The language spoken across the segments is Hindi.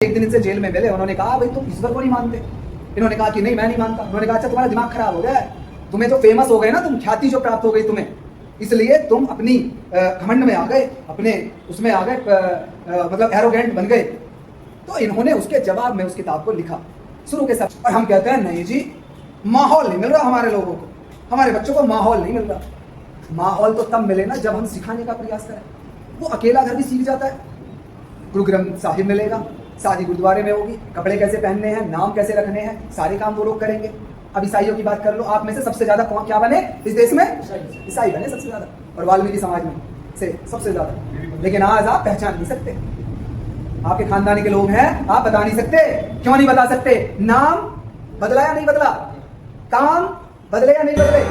एक दिन इनसे जेल में मिले, उन्होंने कहा भाई तुम ईश्वर को नहीं मानते। इन्होंने कहा कि नहीं मैं नहीं मानता। उन्होंने कहा अच्छा तुम्हारा दिमाग खराब हो गया है, तुम्हें जो फेमस हो गए ना, तुम ख्याति जो प्राप्त हो गई तुम्हें, इसलिए तुम अपनी घमंड में आ गए, अपने उसमें आ गए, मतलब एरोगेंट बन गए। तो इन्होंने उसके जवाब में उस किताब को लिखा शुरू के साथ। और हम कहते हैं नहीं जी, माहौल नहीं मिल रहा हमारे लोगों को, हमारे बच्चों को माहौल नहीं मिल रहा। माहौल तो तब मिले ना जब हम सिखाने का प्रयास करें। वो अकेला घर भी सीख जाता है। गुरु ग्रंथ साहिब मिलेगा, शादी गुरुद्वारे में होगी, कपड़े कैसे पहनने हैं, नाम कैसे रखने हैं, सारे काम वो लोग करेंगे। अब ईसाइयों की बात कर लो, आप में से सबसे ज्यादा कौन क्या बने इस देश में? ईसाई बने सबसे ज्यादा, और वाल्मीकि समाज में से सबसे ज्यादा। लेकिन आज आप पहचान नहीं सकते, आपके खानदानी के लोग हैं, आप बता नहीं सकते। क्यों नहीं बता सकते? नाम बदला या नहीं बदला, काम बदले या नहीं बदले।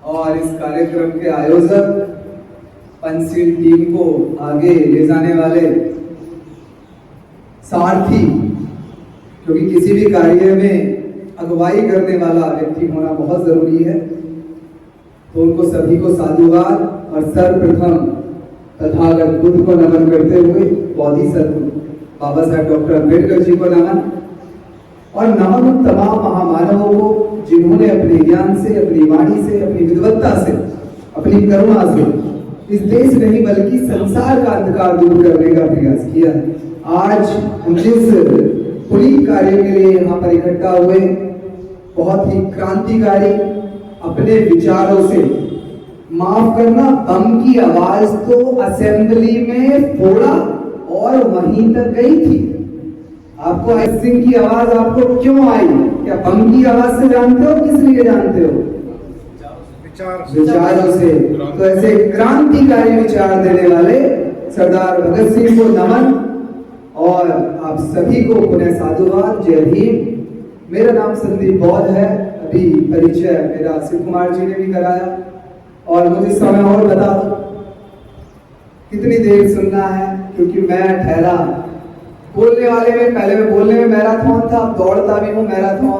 और इस कार्यक्रम के आयोजक, पंचशील टीम को आगे ले जाने वाले सारथी, क्योंकि किसी भी कार्य में अगुवाई करने वाला व्यक्ति होना बहुत जरूरी है, तो उनको सभी को साधुवाद और सर्वप्रथम तथागत बुद्ध को नमन करते हुए बोधिसत्व बाबा साहब डॉक्टर अम्बेडकर जी को नमन, और नमन उन तमाम महामानवों को जिन्होंने अपने ज्ञान से, अपनी वाणी से, अपनी विद्वत्ता से, अपनी करुणा से इस देश नहीं बल्कि संसार का अंधकार दूर करने का प्रयास किया। आज हम जिस पुनीत कार्य के लिए यहाँ पर इकट्ठा हुए, बहुत ही क्रांतिकारी अपने विचारों से, माफ करना, बम की आवाज तो असेंबली में फोड़ा और वहीं तक गई थी। आपको सिंह की आवाज आपको क्यों आई? क्या बम की आवाज से जानते हो, किस लिए जानते हो? विचारों से। तो ऐसे क्रांतिकारी विचार देने वाले सरदार भगत सिंह को नमन, और आप सभी को पुनः साधुवाद, जय भीम। मेरा नाम संदीप बौद्ध है। अभी परिचय मेरा शिव कुमार जी ने भी कराया, और मुझे समय और बता दो कितनी देर सुनना है, क्योंकि मैं ठहरा बोलने वाले में, पहले मैं बोलने में मैराथन था, अब दौड़ता भी हूँ मैराथन,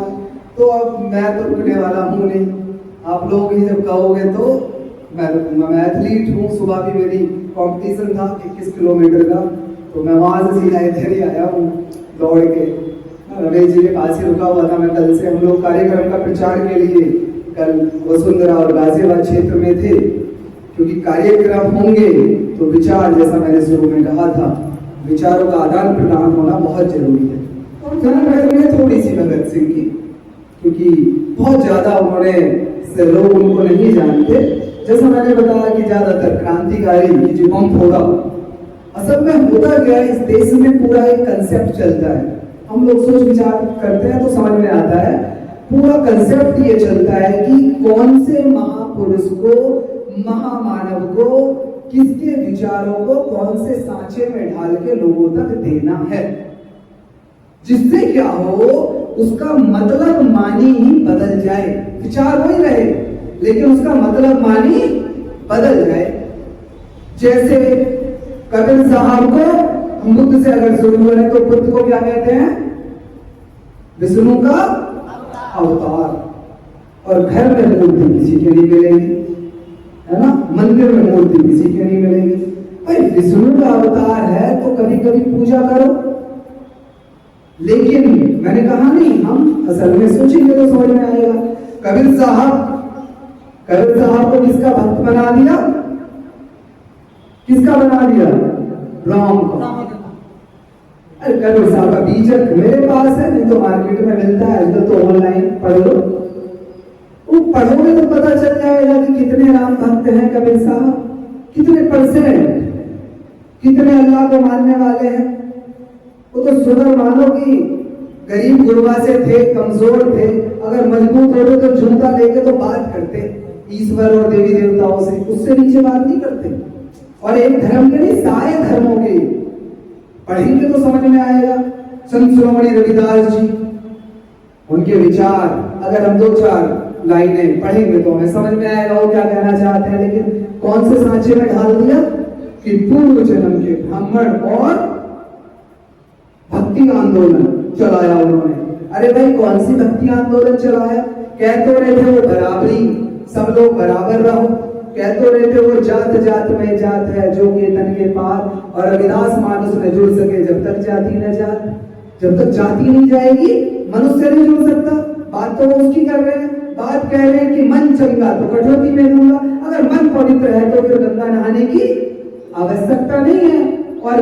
तो अब मैं तो रुकने वाला हूँ नहीं। आप लोग ही जब कहोगे तो मैं रुकूंगा। मैं एथलीट हूँ, सुबह भी मेरी कंपटीशन था 21 किलोमीटर का, तो मैं वहां से सीधा इधर ही आया हूँ दौड़ के। रमेश जी के पास ही रुका हुआ था मैं कल से। हम लोग कार्यक्रम का प्रचार के लिए कल वसुंधरा और गाजियाबाद क्षेत्र में थे, क्योंकि कार्यक्रम होंगे तो विचार, जैसा मैंने शुरू में कहा था, विचारों का आदान प्रदान होना बहुत जरूरी है। और जन्म थोड़ी सी भगत सिंह की, क्योंकि बहुत ज्यादा उन्होंने से लोग उनको नहीं जानते। जैसा मैंने बताया कि ज्यादातर क्रांतिकारी जो बम फोड़ा, असल में होता क्या है, इस देश में पूरा एक कंसेप्ट चलता है। हम लोग सोच विचार करते हैं तो समझ में आता है, पूरा कंसेप्ट ये चलता है कि कौन से महापुरुष को, महामानव को, किसके विचारों को कौन से सांचे में ढाल के लोगों तक देना है, जिससे क्या हो, उसका मतलब मानी ही बदल जाए। विचार वही रहे लेकिन उसका मतलब मानी बदल जाए। जैसे कबीर साहब को हम बुद्ध से अगर शुरू करें तो बुद्ध को क्या कहते हैं? विष्णु का अवतार। और घर में मूर्ति किसी के नहीं मिलेगी, है ना, मंदिर में मूर्ति किसी के नहीं मिलेगी। भाई विष्णु का अवतार है तो कभी कभी पूजा करो, लेकिन मैंने कहा नहीं, हम असल में सोचेंगे तो समझ में आएगा। कबीर साहब को किसका भक्त बना दिया? किसका बना दिया? राम का। अरे कबीर साहब का बीजक मेरे पास है, नहीं तो मार्केट में मिलता है, आजकल तो ऑनलाइन पढ़ लो। वो पढ़ोगे तो पता चल जाएगा कि कितने राम भक्त हैं कबीर साहब, कितने परसेंट, कितने अल्लाह को मानने वाले हैं। वो तो सुनर मानो कि गरीब गुरबा से थे, कमजोर थे, अगर मजबूत होते तो जूता लेके तो बात करते ईश्वर और देवी देवताओं से, उससे नीचे बात नहीं करते। और एक धर्म के नहीं, सारे धर्मों के पढ़ेंगे तो समझ में आएगा। संत शिरोमणि रविदास जी, उनके विचार अगर हम 2-4 लाइनें पढ़ेंगे तो हमें समझ में आएगा वो क्या कहना चाहते हैं। लेकिन कौन से सांचे में ढाल दिया कि पूर्व जन्म के ब्राह्मण और भक्ति आंदोलन चलाया उन्होंने। अरे भाई कौन सी भक्ति आंदोलन चलाया? कह तो रहे थे वो बराबरी, सब लोग बराबर रहो, कह तो रहे थे वो जात जात में जात है जो के तन के पार, और रविदास मानस न जुड़ सके जब तक जाति न जात। जब तक जाति नहीं जाएगी मनुष्य नहीं जुड़ सकता। बात तो वो उसकी कर रहे हैं, बात कह रहे हैं कि मन चंगा तो कटौती में दूंगा, अगर मन पवित्र है तो फिर गंगा नहाने की आवश्यकता नहीं है। और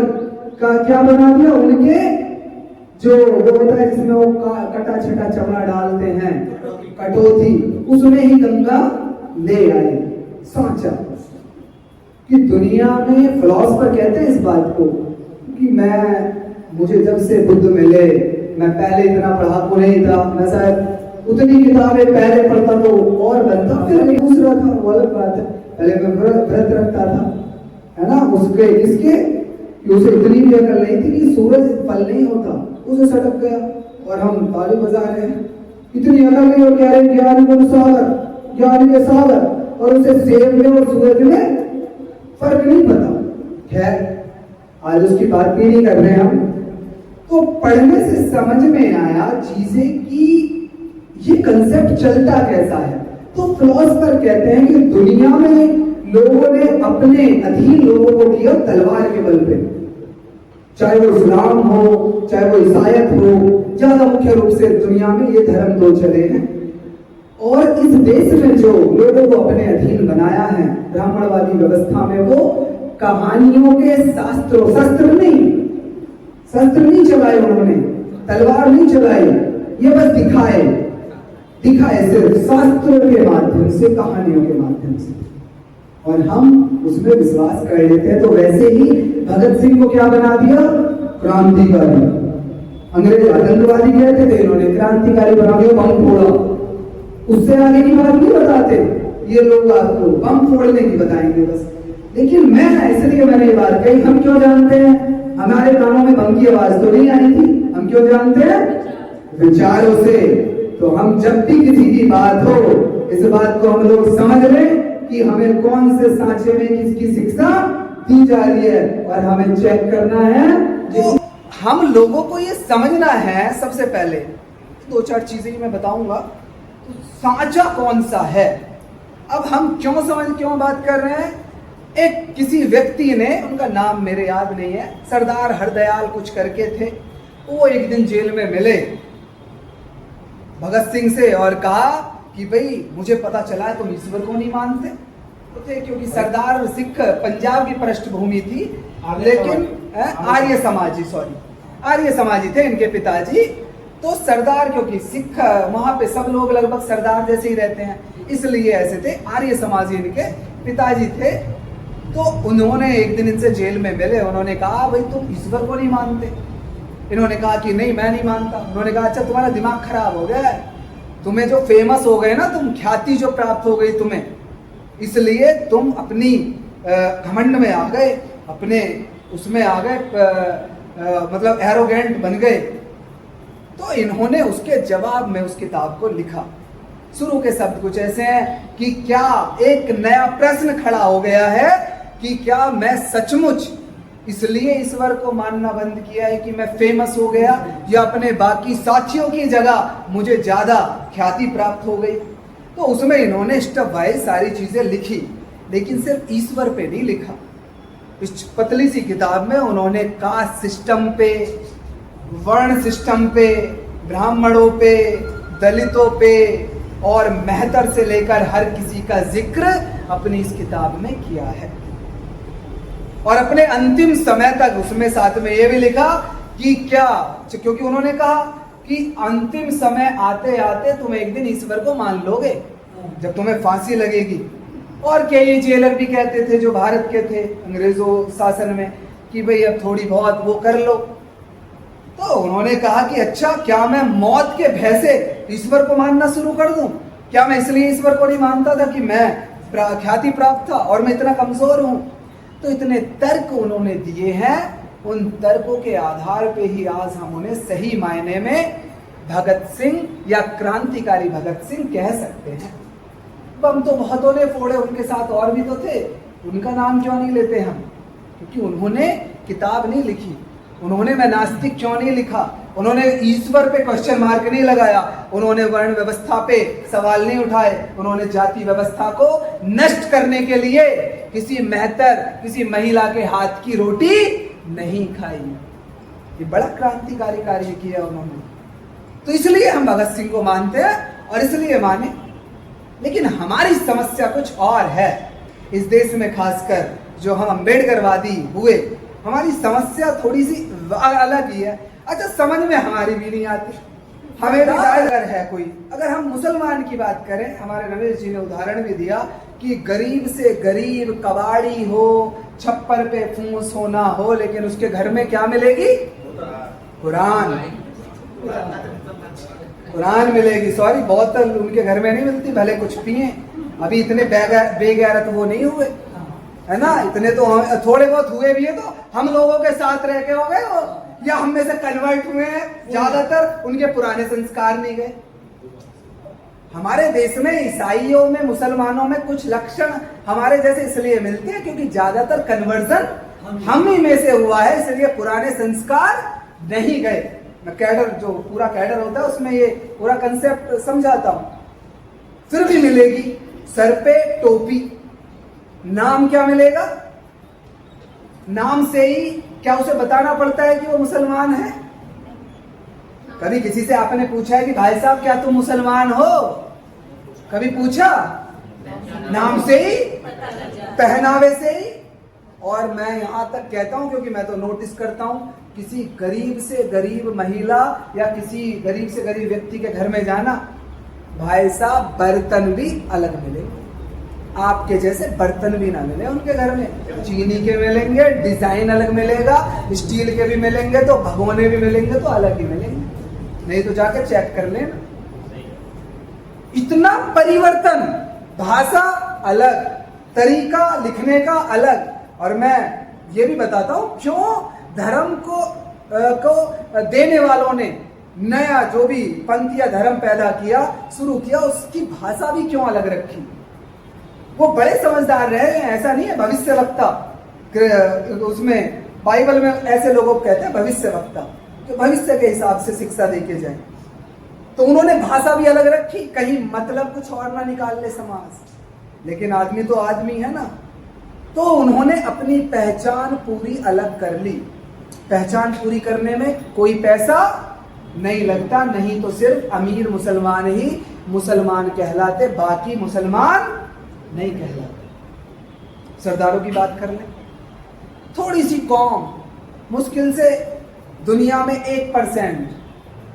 क्या बना दिया उनके जो वो होता है जिसमें वो कटा छटा चमड़ा डालते हैं, कटौती, उसमें ही गंगा ले आए। सांचा कि दुनिया में फिलोसफर कहते हैं इस बात को कि मुझे जब से बुद्ध मिले, मैं पहले इतना पढ़ाकू नहीं था, मैं शायद उतनी किताबें पहले पढ़ता तो और बनता, फिर दूसरा था, वो अलग बात है। पहले मैं व्रत रखता था, है ना, उसके इसके कि उसे इतनी भी अकल नहीं थी कि सूरज फल नहीं होता, उसे सटक गया और हम ताली बजा रहे हैं। इतनी अकल नहीं हो, कह रहे ज्ञान गुण सागर, ज्ञान के सागर, और उसे सेब में और सूरज में फर्क नहीं पता। खैर आज उसकी बात भी नहीं कर रहे हम। तो पढ़ने से समझ में आया चीजें कि ये कंसेप्ट चलता कैसा है। तो फिलोसफर कहते हैं कि दुनिया में लोगों ने अपने अधीन लोगों को किया तलवार के बल पे, चाहे वो इस्लाम हो चाहे वो ईसाईयत हो, ज्यादा मुख्य रूप से दुनिया में ये धर्म दो चले हैं। और इस देश में जो लोगों को अपने अधीन बनाया है ब्राह्मणवादी व्यवस्था में, वो कहानियों के शस्त्र नहीं चलाए उन्होंने, तलवार नहीं चलाई, ये बस दिखाए सिर्फ शास्त्रों के माध्यम से, कहानियों के माध्यम से, और हम उसमें विश्वास कर लेते हैं। तो वैसे ही भगत सिंह को क्या बना दिया? क्रांतिकारी। अंग्रेज आतंकवादी कहते थे, इन्होंने क्रांतिकारी बना दिया, बम फोड़ा। उससे आगे की बात नहीं बताते ये लोग, आपको बम फोड़ने की बताएंगे बस। लेकिन इसलिए मैंने ये बात कही, हम क्यों जानते हैं? हमारे कानों में बम की आवाज तो नहीं आई थी, हम क्यों जानते हैं? विचारों से। तो हम जब भी किसी की बात हो, इस बात को हम लोग समझ लें कि हमें कौन से सांचे में किसकी शिक्षा दी जा रही है, और हमें चेक करना है। तो हम लोगों को ये समझना है सबसे पहले, 2-4 चीजें मैं बताऊंगा। तो सांचा कौन सा है? अब हम क्यों बात कर रहे हैं? एक किसी व्यक्ति ने, उनका नाम मेरे याद नहीं है, सरदार हरदयाल कुछ करके थे, वो एक दिन जेल में मिले भगत सिंह से और कहा कि भाई मुझे पता चला है तुम ईश्वर को नहीं मानते तो थे, क्योंकि सरदार सिख पंजाब की पृष्ठभूमि थी, लेकिन आर्य समाजी थे इनके पिताजी। तो सरदार, क्योंकि सिख वहां पे सब लोग लगभग सरदार जैसे ही रहते हैं, इसलिए ऐसे थे, आर्य समाजी इनके पिताजी थे। तो उन्होंने एक दिन इनसे जेल में मिले, उन्होंने कहा भाई तुम ईश्वर को नहीं मानते? इन्होंने कहा कि नहीं मैं नहीं मानता। उन्होंने कहा अच्छा तुम्हारा दिमाग खराब हो गया है, तुम्हें जो फेमस हो गए ना, तुम ख्याति जो प्राप्त हो गई तुम्हें, इसलिए तुम अपनी घमंड में आ गए, अपने उसमें आ गए, मतलब एरोगेंट बन गए। तो इन्होंने उसके जवाब में उस किताब को लिखा। शुरू के शब्द कुछ ऐसे हैं कि क्या एक नया प्रश्न खड़ा हो गया है कि क्या मैं सचमुच इसलिए ईश्वर को मानना बंद किया है कि मैं फेमस हो गया, या अपने बाकी साथियों की जगह मुझे ज्यादा ख्याति प्राप्त हो गई। तो उसमें इन्होंने स्टेप वाइज सारी चीजें लिखी, लेकिन सिर्फ ईश्वर पे नहीं लिखा। इस पतली सी किताब में उन्होंने कास्ट सिस्टम पे, वर्ण सिस्टम पे, ब्राह्मणों पे, दलितों पे और मेहतर से लेकर हर किसी का जिक्र अपनी इस किताब में किया है। और अपने अंतिम समय तक उसमें साथ में ये भी लिखा कि क्या, क्योंकि उन्होंने कहा कि अंतिम समय आते आते तुम एक दिन ईश्वर को मान लोगे जब तुम्हें फांसी लगेगी। और कई जेलर भी कहते थे जो भारत के थे अंग्रेजों शासन में कि भाई अब थोड़ी बहुत वो कर लो। तो उन्होंने कहा कि अच्छा क्या मैं मौत के भय से ईश्वर को मानना शुरू कर दूं? क्या मैं इसलिए ईश्वर को नहीं मानता था कि मैं ख्याति प्राप्त था और मैं इतना कमजोर हूं? तो इतने तर्क उन्होंने दिए हैं, उन तर्कों के आधार पे ही आज हम उन्हें सही मायने में भगत सिंह या क्रांतिकारी भगत सिंह कह सकते हैं। बम तो बहुतों ने फोड़े, उनके साथ और भी तो थे, उनका नाम क्यों नहीं लेते हम? क्योंकि उन्होंने किताब नहीं लिखी। उन्होंने मैं नास्तिक क्यों नहीं लिखा? उन्होंने ईश्वर पे क्वेश्चन मार्क नहीं लगाया, उन्होंने वर्ण व्यवस्था पे सवाल नहीं उठाए, उन्होंने जाति व्यवस्था को नष्ट करने के लिए किसी मेहतर, किसी महिला के हाथ की रोटी नहीं खाई। ये बड़ा क्रांतिकारी कार्य किया उन्होंने। तो इसलिए हम भगत सिंह को मानते हैं और इसलिए माने। लेकिन हमारी समस्या कुछ और है इस देश में, खासकर जो हम अम्बेडकरवादी हुए, हमारी समस्या थोड़ी सी अलग ही है। अच्छा, समझ में हमारी भी नहीं आती। हमें भी अगर है कोई, अगर हम मुसलमान की बात करें, हमारे रमेश जी ने उदाहरण भी दिया कि गरीब से गरीब कबाड़ी हो, छप्पर पे फूस होना हो, लेकिन उसके घर में क्या मिलेगी? कुरान। कुरान मिलेगी। सॉरी, बोतल उनके घर में नहीं मिलती, भले कुछ पिए। अभी इतने बेगैरत वो नहीं हुए, है ना? इतने तो थोड़े बहुत हुए भी है, तो हम लोगों के साथ रह के हो गए वो, या हम में से कन्वर्ट हुए हैं ज्यादातर, उनके पुराने संस्कार नहीं गए। हमारे देश में ईसाइयों में, मुसलमानों में कुछ लक्षण हमारे जैसे इसलिए मिलते हैं क्योंकि ज्यादातर कन्वर्जन हम ही में से हुआ है, इसलिए पुराने संस्कार नहीं गए। मैं कैडर, जो पूरा कैडर होता है, उसमें ये पूरा कंसेप्ट समझाता हूं। फिर भी मिलेगी सर पे टोपी, नाम क्या मिलेगा? नाम से ही क्या उसे बताना पड़ता है कि वो मुसलमान है? कभी किसी से आपने पूछा है कि भाई साहब क्या तुम मुसलमान हो? कभी पूछा? नाम से ही, पहनावे से ही। और मैं यहां तक कहता हूं, क्योंकि मैं तो नोटिस करता हूं, किसी गरीब से गरीब महिला या किसी गरीब से गरीब व्यक्ति के घर में जाना, भाई साहब बर्तन भी अलग मिले, आपके जैसे बर्तन भी ना मिले उनके घर में। चीनी के मिलेंगे, डिजाइन अलग मिलेगा, स्टील के भी मिलेंगे, तो भगोने भी मिलेंगे, तो अलग ही मिलेंगे। नहीं तो जाके चेक कर लेना। इतना परिवर्तन, भाषा अलग, तरीका लिखने का अलग। और मैं ये भी बताता हूं क्यों धर्म को देने वालों ने नया जो भी पंथ या धर्म पैदा किया, शुरू किया, उसकी भाषा भी क्यों अलग रखी। वो बड़े समझदार रहे हैं, ऐसा नहीं है। भविष्यवक्ता, उसमें बाइबल में ऐसे लोगों को कहते हैं भविष्यवक्ता, जो भविष्य के हिसाब से शिक्षा देके जाए। तो उन्होंने भाषा भी अलग रखी, कहीं मतलब कुछ और ना निकाल ले समाज। लेकिन आदमी तो आदमी है ना, तो उन्होंने अपनी पहचान पूरी अलग कर ली। पहचान पूरी करने में कोई पैसा नहीं लगता, नहीं तो सिर्फ अमीर मुसलमान ही मुसलमान कहलाते, बाकी मुसलमान नहीं कहलाते। सरदारों की बात कर ले, थोड़ी सी कौम, मुश्किल से दुनिया में 1%,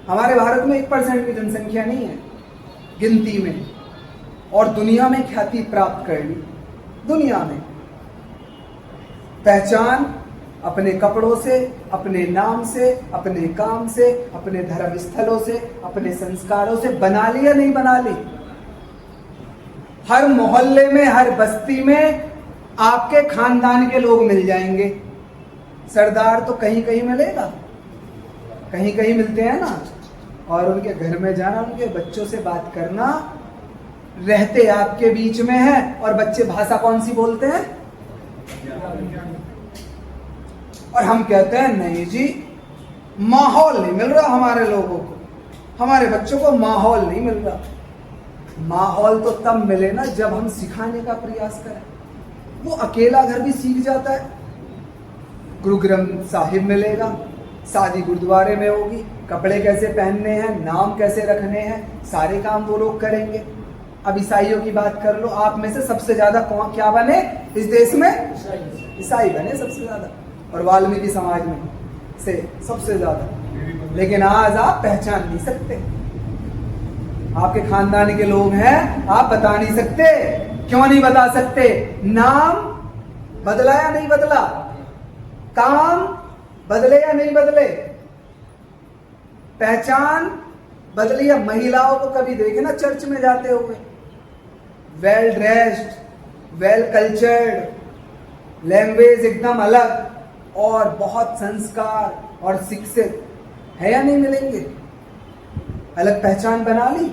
हमारे भारत में 1% की जनसंख्या नहीं है गिनती में, और दुनिया में ख्याति प्राप्त कर ली। दुनिया में पहचान अपने कपड़ों से, अपने नाम से, अपने काम से, अपने धर्म स्थलों से, अपने संस्कारों से बना ली या नहीं बना ली? हर मोहल्ले में, हर बस्ती में आपके खानदान के लोग मिल जाएंगे। सरदार तो कहीं कहीं मिलेगा, कहीं कहीं मिलते हैं ना। और उनके घर में जाना, उनके बच्चों से बात करना, रहते आपके बीच में है, और बच्चे भाषा कौन सी बोलते हैं? और हम कहते हैं नहीं जी, माहौल नहीं मिल रहा हमारे लोगों को, हमारे बच्चों को माहौल नहीं मिल रहा। माहौल तो तब मिले ना जब हम सिखाने का प्रयास करें। वो अकेला घर भी सीख जाता है। गुरु ग्रंथ साहिब मिलेगा, शादी गुरुद्वारे में होगी, कपड़े कैसे पहनने हैं, नाम कैसे रखने हैं, सारे काम वो लोग करेंगे। अब ईसाइयों की बात कर लो, आप में से सबसे ज्यादा कौन क्या बने इस देश में? ईसाई बने सबसे ज्यादा, और वाल्मीकि समाज में से सबसे ज्यादा। लेकिन आज आप पहचान नहीं सकते, आपके खानदान के लोग हैं, आप बता नहीं सकते। क्यों नहीं बता सकते? नाम बदला या नहीं बदला? काम बदले या नहीं बदले? पहचान बदली या? महिलाओं को कभी देखे ना चर्च में जाते हुए, well dressed, well cultured, language एकदम अलग, और बहुत संस्कार और शिक्षित है या नहीं मिलेंगे? अलग पहचान बना ली।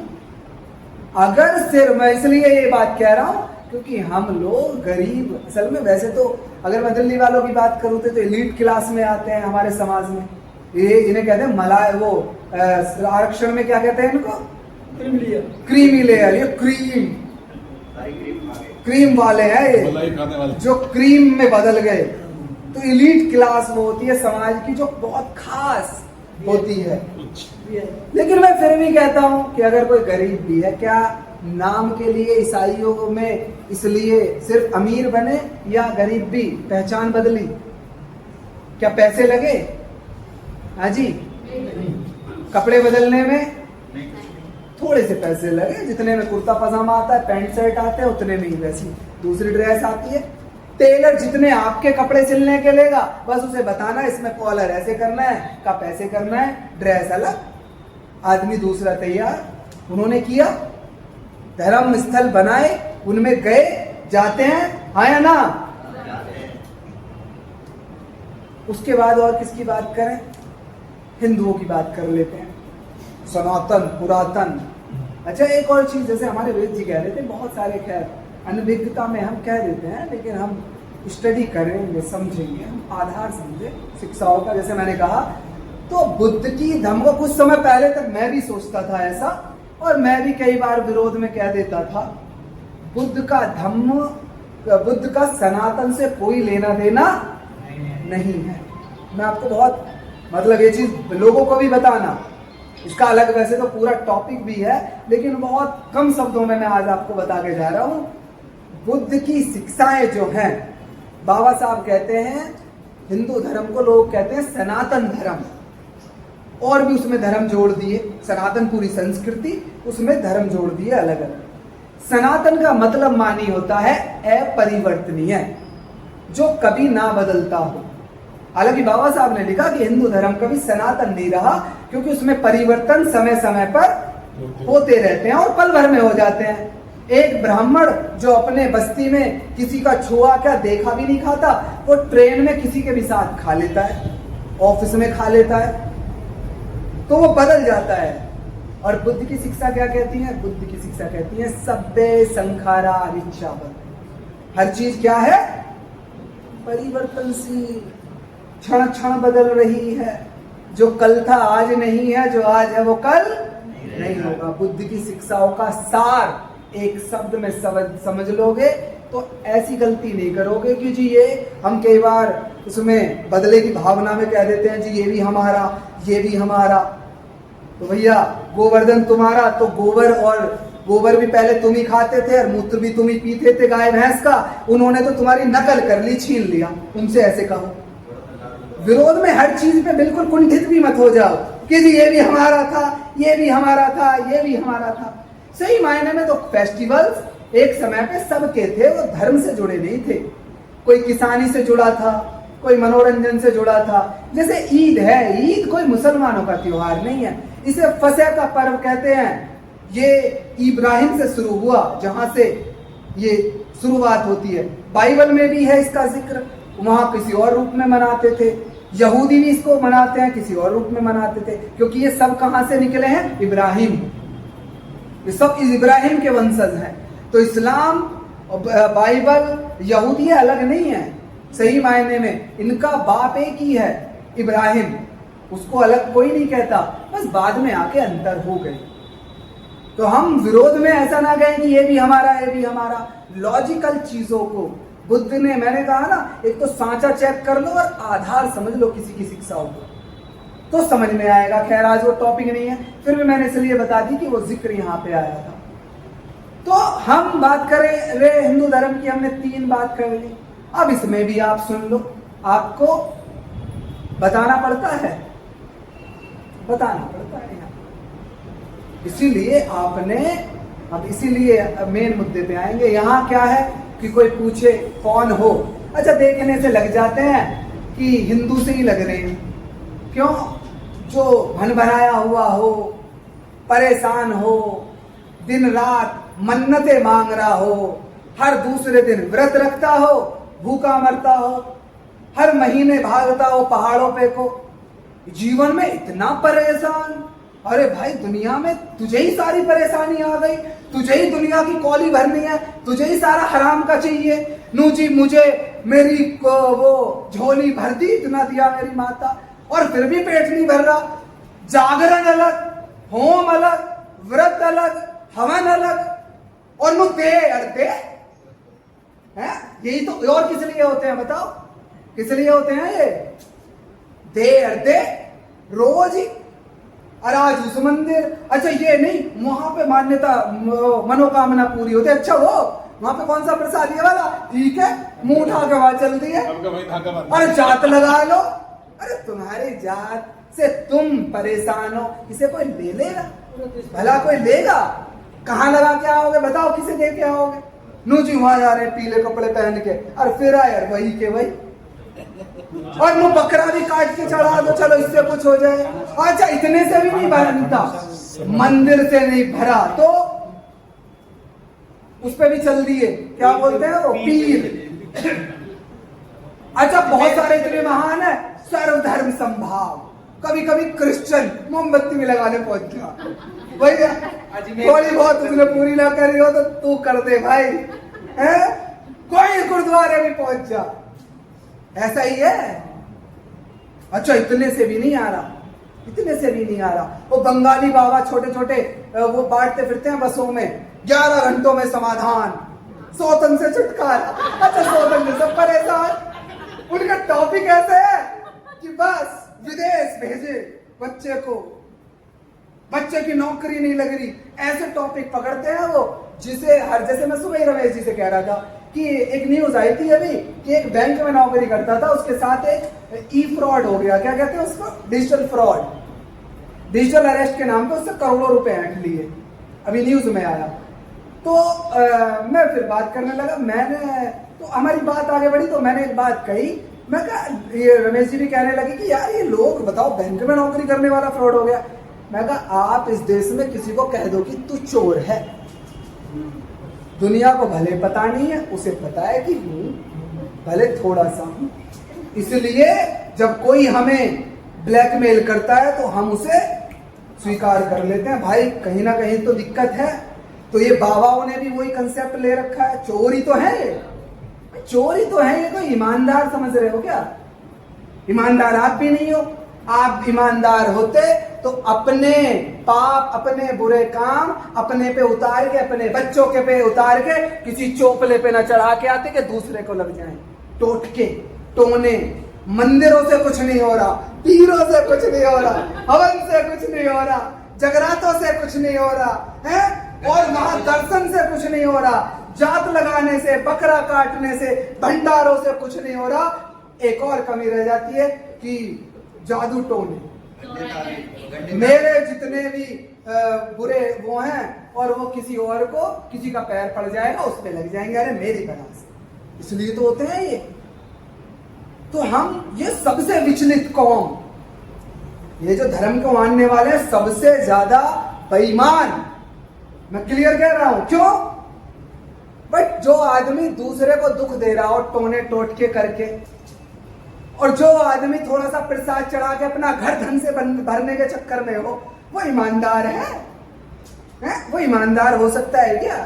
अगर सिर्फ, मैं इसलिए ये बात कह रहा हूं क्योंकि हम लोग गरीब, असल में वैसे तो अगर मैं दिल्ली वालों की बात करूं तो एलीट क्लास में आते हैं हमारे समाज में, ये इन्हें कहते हैं मलाई, वो आरक्षण में क्या कहते हैं इनको? Creamy layer. ये क्रीम वाले हैं, ये जो क्रीम में बदल गए। तो इलीट क्लास वो होती है समाज की जो बहुत खास होती है। लेकिन मैं फिर भी कहता हूं कि अगर कोई गरीब भी है, क्या नाम के लिए ईसाइयों में इसलिए सिर्फ अमीर बने या गरीब भी पहचान बदली? क्या पैसे लगे? हाँ जी, कपड़े बदलने में थोड़े से पैसे लगे, जितने में कुर्ता पजामा आता है, पैंट शर्ट आते हैं, उतने में ही वैसी दूसरी ड्रेस आती है। टेलर जितने आपके कपड़े सिलने के लेगा, बस उसे बताना इसमें कॉलर ऐसे करना है, कप ऐसे करना है, ड्रेस अलग, आदमी दूसरा तैयार। उन्होंने किया, धर्म स्थल बनाए, उनमें गए, जाते हैं, हाँ या ना? उसके बाद और किसकी बात करें? हिंदुओं की बात कर लेते हैं, सनातन पुरातन। अच्छा, एक और चीज, जैसे हमारे वेद जी कह रहे थे, बहुत सारे खैर अनभिज्ञता में हम कह देते हैं, लेकिन हम स्टडी करेंगे, समझेंगे, हम आधार समझे शिक्षाओं का। जैसे मैंने कहा, तो बुद्ध की धम्म को कुछ समय पहले तक मैं भी सोचता था ऐसा, और मैं भी कई बार विरोध में कह देता था। बुद्ध का धम्म, बुद्ध का सनातन से कोई लेना देना नहीं है। मैं आपको बहुत, मतलब ये चीज लोगों को भी बताना, इसका अलग वैसे तो पूरा टॉपिक भी है, लेकिन बहुत कम शब्दों में मैं आज आपको बता के जा रहा हूं। बुद्ध की शिक्षाएं जो हैं, बाबा साहब कहते हैं, हिंदू धर्म को लोग कहते हैं सनातन धर्म, और भी उसमें धर्म जोड़ दिए, सनातन पूरी संस्कृति, उसमें धर्म जोड़ दिए अलग अलग। सनातन का मतलब मानी होता है अपरिवर्तनीय, जो कभी ना बदलता हो। हालांकि बाबा साहब ने लिखा कि हिंदू धर्म कभी सनातन नहीं रहा, क्योंकि उसमें परिवर्तन समय समय पर होते रहते हैं और पल भर में हो जाते हैं। एक ब्राह्मण जो अपने बस्ती में किसी का छुआ क्या देखा भी नहीं खाता, वो ट्रेन में किसी के भी साथ खा लेता है, ऑफिस में खा लेता है, तो वो बदल जाता है। और बुद्ध की शिक्षा क्या कहती है? बुद्ध की शिक्षा कहती है सब्बे संखारा इच्छावत। हर चीज क्या है? परिवर्तनशील, क्षण क्षण बदल रही है। जो कल था आज नहीं है, जो आज है वो कल नहीं होगा। बुद्ध की शिक्षाओं का सार एक शब्द में समझ लोगे तो ऐसी गलती नहीं करोगे कि जी ये हम कई बार उसमें बदले की भावना में कह देते हैं जी ये भी हमारा, ये भी हमारा। तो भैया गोवर्धन तुम्हारा, तो गोबर भी पहले तुम ही खाते थे और मूत्र भी तुम ही पीते थे गाय भैंस का, उन्होंने तो तुम्हारी नकल कर ली, छीन लिया। उनसे ऐसे कहो। विरोध में हर चीज पे बिल्कुल कुंठित भी मत हो जाओ कि जी ये भी हमारा था, ये भी हमारा था, ये भी हमारा था। सही मायने में तो फेस्टिवल्स एक समय पे सबके थे, वो धर्म से जुड़े नहीं थे। कोई किसानी से जुड़ा था, कोई मनोरंजन से जुड़ा था। जैसे ईद है, ईद कोई मुसलमानों का त्योहार नहीं है, इसे फसह का पर्व कहते हैं। ये इब्राहिम से शुरू हुआ, जहां से ये शुरुआत होती है। बाइबल में भी है इसका जिक्र, वहां किसी और रूप में मनाते थे। यहूदी भी इसको मनाते हैं, किसी और रूप में मनाते थे, क्योंकि ये सब कहां से निकले हैं? इब्राहिम। ये सब इब्राहिम के वंशज हैं। तो इस्लाम, बाइबल, यहूदी अलग नहीं है। सही मायने में इनका बाप एक ही है, इब्राहिम। उसको अलग कोई नहीं कहता, बस बाद में आके अंतर हो गए। तो हम विरोध में ऐसा ना कहें कि ये भी हमारा, ये भी हमारा। लॉजिकल चीजों को बुद्ध ने, मैंने कहा ना, एक तो सांचा चेक कर लो और आधार समझ लो किसी की शिक्षाओं को, तो समझ में आएगा। खैर आज वो टॉपिक नहीं है, फिर भी मैंने इसलिए बता दी कि वो जिक्र यहाँ पे आया था। तो हम बात करें रे हिंदू धर्म की, हमने 3 बात कर ली। अब इसमें भी आप सुन लो, आपको बताना पड़ता है, बताना पड़ता है यहाँ। इसीलिए आपने, अब इसीलिए मेन मुद्दे पे आएंगे। यहाँ क्या है कि कोई पूछे कौन हो, अच्छा देखने से लग जाते हैं कि हिंदू से ही लग रहे हैं। क्यों? जो भनभनाया हुआ हो, परेशान हो, दिन रात मन्नतें मांग रहा हो, हर दूसरे दिन व्रत रखता हो, भूखा मरता हो, हर महीने भागता हो पहाड़ों पे को, जीवन में इतना परेशान। अरे भाई दुनिया में तुझे ही सारी परेशानी आ गई, तुझे ही दुनिया की कौली भरनी है, तुझे ही सारा हराम का चाहिए। नू जी मुझे मेरी वो झोली भर दी, इतना दिया मेरी माता। और फिर भी पेट नहीं भर रहा। जागरण अलग, होम अलग, व्रत अलग, हवन अलग, और नु ते अड़ते हैं। यही तो, और किस लिए होते हैं बताओ, किस लिए होते हैं ये? दे अड़ते रोज ही। और आज उस मंदिर, अच्छा ये नहीं, वहां पे मान्यता मनोकामना पूरी होती है। अच्छा वो वहां पे कौन सा प्रसाद ये वाला, ठीक है, मुंह उठा के वहां चलती है। अरे जात लगा लो, अरे तुम्हारी जात से तुम परेशान हो, इसे कोई ले लेगा? भला कोई लेगा? कहाँ लगा के आओगे बताओ, किसे दे के आओगे? नू जी वहां जा रहे हैं पीले कपड़े पहन के, और फिर आए वही के वही। और नो बकरा भी काट के चढ़ा दो, चलो इससे कुछ हो जाए। अच्छा इतने से भी नहीं बनता, मंदिर से नहीं भरा तो उस पे भी चल दिए, क्या बोलते हैं वो, पीर। अच्छा बहुत सारे इतने महान है, सर्वधर्म संभाव। कभी कभी क्रिश्चियन मोमबत्ती में लगाने पहुंच गया, वही थोड़ी बहुत उसने पूरी ना करी हो तो तू कर दे भाई, है? कोई गुरुद्वारे में पहुंच जा, ऐसा ही है। अच्छा इतने से भी नहीं आ रहा, इतने से भी नहीं आ रहा। वो बंगाली बाबा छोटे छोटे वो बांटते फिरते हैं बसों में, 11 घंटों में समाधान, सौतन से छुटकारा। अच्छा सौतन से सब परेशान। उनका टॉपिक ऐसे है कि बस विदेश भेजे बच्चे को, बच्चे की नौकरी नहीं लग रही, ऐसे टॉपिक पकड़ते हैं वो। जिसे हर, जैसे मैं सुबह ही रमेश जी से कह रहा था कि एक न्यूज आई थी अभी कि एक बैंक में नौकरी करता था, उसके साथ एक ई फ्रॉड हो गया, क्या कहते हैं उसको, डिजिटल फ्रॉड, डिजिटल अरेस्ट के नाम पे उससे करोड़ों रुपए ऐंठ लिए, अभी न्यूज में आया। तो मैं फिर बात करने लगा, मैंने तो हमारी बात आगे बढ़ी तो मैंने एक बात कही, मैं कहा, ये रमेश जी भी कहने लगे कि यार ये लोग बताओ बैंक में नौकरी करने वाला फ्रॉड हो गया। मैं कहा आप इस देश में किसी को कह दो कि तू चोर है, दुनिया को भले पता नहीं है, उसे पता है कि हूं भले थोड़ा सा, इसलिए जब कोई हमें ब्लैकमेल करता है तो हम उसे स्वीकार कर लेते हैं। भाई कहीं ना कहीं तो दिक्कत है। तो ये बाबाओं ने भी वही कंसेप्ट ले रखा है, चोरी तो है ये, चोरी तो है ये, कोई ईमानदार समझ रहे हो क्या? ईमानदार आप भी नहीं हो। आप ईमानदार होते तो अपने पाप, अपने बुरे काम अपने पे उतार के, अपने बच्चों के पे उतार के किसी चोपले पे न चढ़ा के आते कि दूसरे को लग जाए टोटके टोने। मंदिरों से कुछ नहीं हो रहा, पीरों से कुछ नहीं हो रहा, हवन से कुछ नहीं हो रहा, जगरातों से कुछ नहीं हो रहा है, और वहां दर्शन से कुछ नहीं हो रहा, जात लगाने से, बकरा काटने से, भंडारों से कुछ नहीं हो रहा। एक और कमी रह जाती है कि जादू टोने, मेरे जितने भी बुरे वो हैं, और वो किसी और को, किसी का पैर पड़ जाएगा उस पे लग जाएंगे, अरे मेरी बना से, इसलिए तो होते हैं ये। तो हम ये सबसे विचलित कौम, ये जो धर्म को मानने वाले हैं सबसे ज्यादा बेईमान, मैं क्लियर कह रहा हूं। क्यों? बट जो आदमी दूसरे को दुख दे रहा हो टोने टोटके करके, और जो आदमी थोड़ा सा प्रसाद चढ़ा के अपना घर धन से भरने के चक्कर में हो, वो ईमानदार है? वो ईमानदार हो सकता है क्या?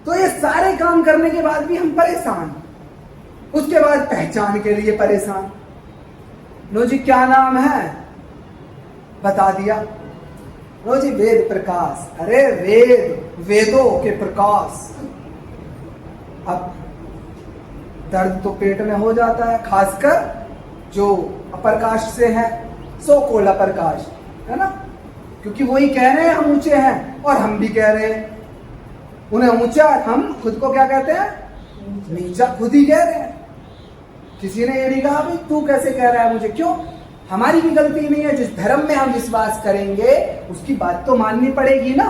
तो ये सारे काम करने के बाद भी हम परेशान, उसके बाद पहचान के लिए परेशान। लो जी क्या नाम है, बता दिया। लो जी वेद प्रकाश, अरे वेद, वेदों के प्रकाश। अब दर्द तो पेट में हो जाता है, खासकर जो अप्रकाश से है, सो कोल अप्रकाश है ना, क्योंकि वही कह रहे हैं हम ऊंचे हैं, और हम भी कह रहे हैं उन्हें ऊंचा, हम खुद को क्या कहते हैं, नीचा, खुद ही कह रहे हैं। किसी ने ये नहीं कहा भाई तू कैसे कह रहा है मुझे, क्यों? हमारी भी गलती नहीं है। जिस धर्म में हम विश्वास करेंगे उसकी बात तो माननी पड़ेगी ना।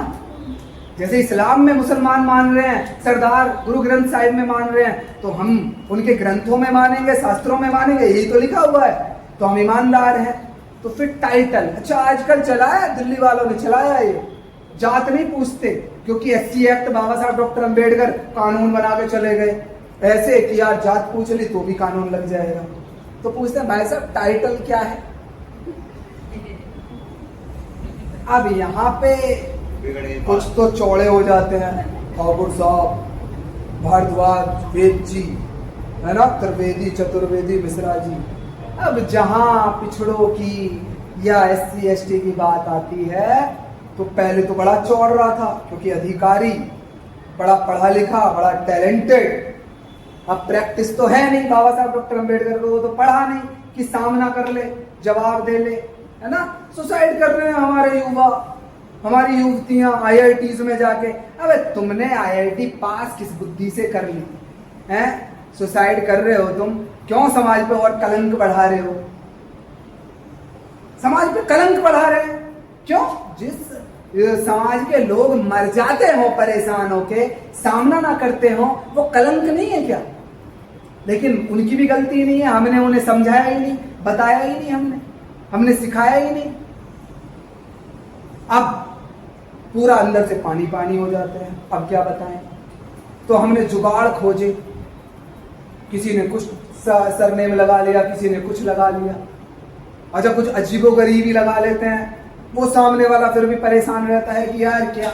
जैसे इस्लाम में मुसलमान मान रहे हैं, सरदार गुरु ग्रंथ साहिब में मान रहे हैं, तो हम उनके ग्रंथों में मानेंगे, शास्त्रों में मानेंगे, यही तो लिखा हुआ है, तो हम ईमानदार हैं। तो फिर टाइटल, अच्छा आजकल चला है, दिल्ली वालों ने चलाया ये, जात नहीं पूछते, क्योंकि SC एक्ट बाबा साहब डॉक्टर अंबेडकर कानून बना के चले गए ऐसे कि यार जात पूछ ली तो भी कानून लग जाएगा। तो पूछते हैं भाई साहब टाइटल क्या है? अब यहाँ पे कुछ तो चौड़े हो जाते हैं, ठाकुर साहब, भारद्वाज, वेद जी, है ना, त्रिवेदी, चतुर्वेदी, मिश्रा जी, अब जहां पिछड़ों की या SC ST की बात आती है तो पहले तो बड़ा चौड़ रहा था, क्योंकि अधिकारी बड़ा पढ़ा लिखा, बड़ा टैलेंटेड। अब प्रैक्टिस तो है नहीं बाबा साहब डॉक्टर अम्बेडकर को, वो तो पढ़ा नहीं कि सामना कर ले, जवाब दे ले, है ना। सुसाइड कर रहे हैं हमारे युवा, हमारी युवतियां IITs में जाके। अबे तुमने IIT पास किस बुद्धि से कर ली है? सुसाइड कर रहे हो तुम, क्यों समाज पे और कलंक बढ़ा रहे हो? समाज पे कलंक बढ़ा रहे हैं क्यों? जिस समाज के लोग मर जाते हो परेशान होके, सामना ना करते हो, वो कलंक नहीं है क्या? लेकिन उनकी भी गलती नहीं है, हमने उन्हें समझाया ही नहीं, बताया ही नहीं, हमने सिखाया ही नहीं। अब पूरा अंदर से पानी पानी हो जाते हैं। अब क्या बताएं? तो हमने जुगाड़ खोजे, किसी ने कुछ सरनेम लगा लिया, किसी ने कुछ लगा लिया। अच्छा, कुछ अजीबोगरीबी लगा लेते हैं, वो सामने वाला फिर भी परेशान रहता है कि यार क्या।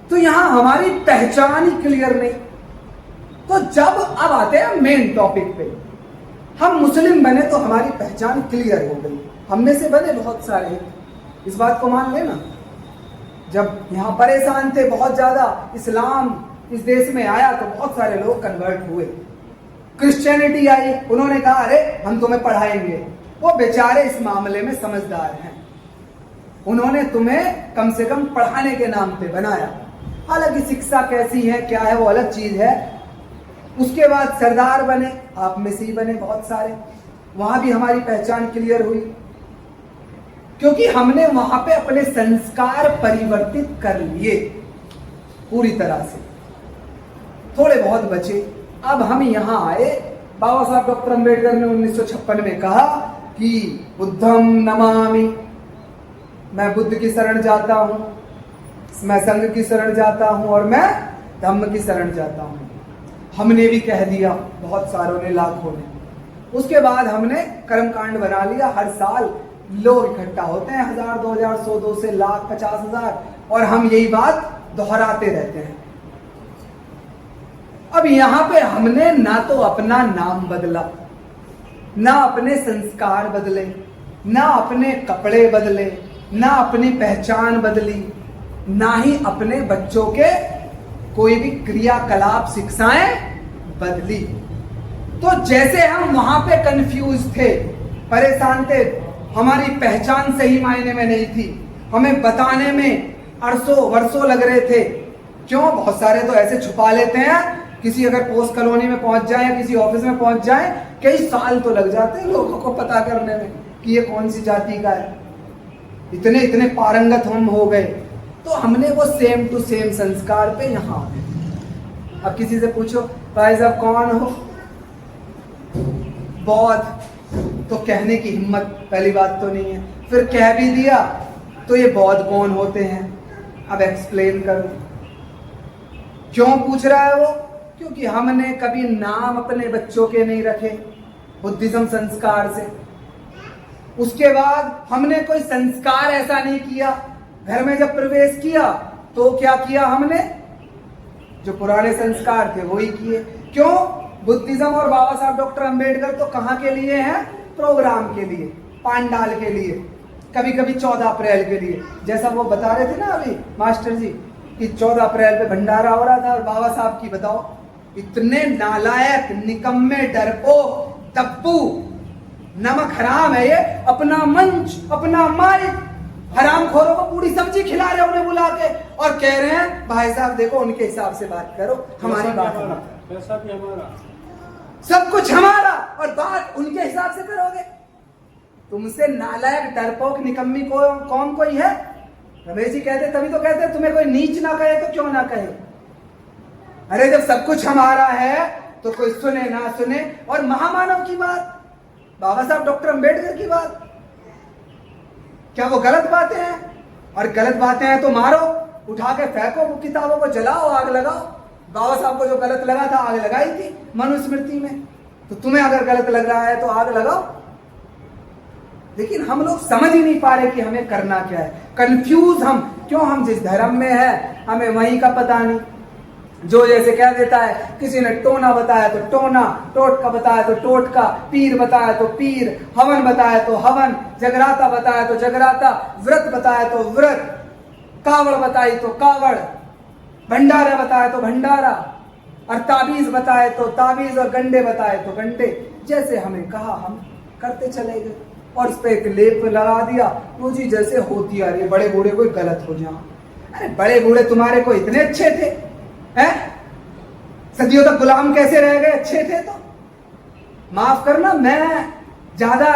तो यहां हमारी पहचान ही क्लियर नहीं। तो जब अब आते हैं मेन टॉपिक पे, हम मुस्लिम बने तो हमारी पहचान क्लियर हो गई। हम में से बने बहुत सारे, इस बात को मान लेना। जब यहां परेशान थे बहुत ज्यादा, इस्लाम इस देश में आया तो बहुत सारे लोग कन्वर्ट हुए। क्रिश्चियनिटी आई, उन्होंने कहा अरे हम तुम्हें पढ़ाएंगे। वो बेचारे इस मामले में समझदार हैं, उन्होंने तुम्हें कम से कम पढ़ाने के नाम पे बनाया। हालांकि शिक्षा कैसी है क्या है वो अलग चीज है। उसके बाद सरदार बने, आप में से ही बने बहुत सारे, वहां भी हमारी पहचान क्लियर हुई, क्योंकि हमने वहां पे अपने संस्कार परिवर्तित कर लिए पूरी तरह से। थोड़े बहुत बचे। अब हम यहां आए, बाबा साहब डॉक्टर अम्बेडकर ने 1956 में कहा कि बुद्धम नमामि, मैं बुद्ध की शरण जाता हूं, मैं संघ की शरण जाता हूं और मैं धम्म की शरण जाता हूं। हमने भी कह दिया, बहुत सारों ने, लाखों ने। उसके बाद हमने कर्मकांड बना लिया। हर साल लोग इकट्ठा होते हैं, 1000, 2000, 100, 200, लाख, 50,000, और हम यही बात दोहराते रहते हैं। अब यहां पे हमने ना तो अपना नाम बदला, ना अपने संस्कार बदले, ना अपने कपड़े बदले, ना अपनी पहचान बदली, ना ही अपने बच्चों के कोई भी क्रियाकलाप शिक्षाएं बदली। तो जैसे हम वहां पे कंफ्यूज थे, परेशान थे, हमारी पहचान सही मायने में नहीं थी, हमें बताने में अरसों वर्षों लग रहे थे। क्यों? बहुत सारे तो ऐसे छुपा लेते हैं, किसी अगर पोस्ट कॉलोनी में पहुंच जाए या किसी ऑफिस में पहुंच जाए, कई साल तो लग जाते हैं लोगों को पता करने में कि ये कौन सी जाति का है। इतने इतने पारंगत हम हो गए। तो हमने वो सेम टू सेम संस्कार पे यहां। अब किसी से पूछो भाई साहब कौन हो, बौद्ध, तो कहने की हिम्मत पहली बात तो नहीं है। फिर कह भी दिया तो ये बौद्ध कौन होते हैं, अब एक्सप्लेन करो। क्यों पूछ रहा है वो? क्योंकि हमने कभी नाम अपने बच्चों के नहीं रखे बुद्धिज्म संस्कार से। उसके बाद हमने कोई संस्कार ऐसा नहीं किया। घर में जब प्रवेश किया तो क्या किया हमने? जो पुराने संस्कार थे वही किए। क्यों? बुद्धिज्म और बाबा साहब डॉक्टर अम्बेडकर तो कहाँ के लिए हैं? प्रोग्राम के लिए, पांडाल के लिए, कभी कभी 14 अप्रैल के लिए। जैसा वो बता रहे थे ना अभी मास्टर जी कि 14 अप्रैल पे भंडारा हो रहा था, और बाबा साहब की बताओ, इतने नालायक, निकम्मे, डरपोक, तप्पू, नमक हराम है ये, अपना मंच, अपना माइक, हरामखोरों को पूरी सब्जी खिला रहे उन्हें बुला के, और कह रहे हैं भाई साहब देखो उनके हिसाब से बात करो, हमारी बात पैसा भी हमारा, सब कुछ हमारा, और बात उनके हिसाब से करोगे। तुमसे नालायक, डरपोक, निकम्मी कौन कोई है? रमेश जी कहते, तभी तो कहते तुम्हें कोई नीच ना कहे तो क्यों ना कहे। अरे जब सब कुछ हमारा है तो कोई सुने ना सुने। और महामानव की बात, बाबा साहब डॉक्टर अम्बेडकर की बात, क्या वो गलत बातें हैं? और गलत बातें हैं तो मारो, उठा के फेंको, वो किताबों को जलाओ, आग लगाओ। बाबा साहब को जो गलत लगा था आग लगाई थी मनुस्मृति में, तो तुम्हें अगर गलत लग रहा है तो आग लगाओ। लेकिन हम लोग समझ ही नहीं पा रहे कि हमें करना क्या है। कंफ्यूज हम, क्यों? हम जिस धर्म में है हमें वहीं का पता नहीं, जो जैसे कह देता है, किसी ने टोना बताया तो टोना, टोटका बताया तो टोटका, पीर बताया तो पीर, हवन बताया तो हवन, जगराता बताया तो जगराता, व्रत बताया तो व्रत, कावड़ बताई तो कावड़, भंडारा बताया तो भंडारा, और ताबीज बताए तो ताबीज, और गंडे बताए तो गंडे। जैसे हमें कहा हम करते चले गए, और उस पर एक लेप लगा दिया, वो जी जैसे होती आ रही है, बड़े बूढ़े कोई गलत हो जाए। अरे बड़े बूढ़े तुम्हारे को इतने अच्छे थे हैं? सदियों तक गुलाम कैसे रह गए? अच्छे थे तो माफ करना, मैं ज्यादा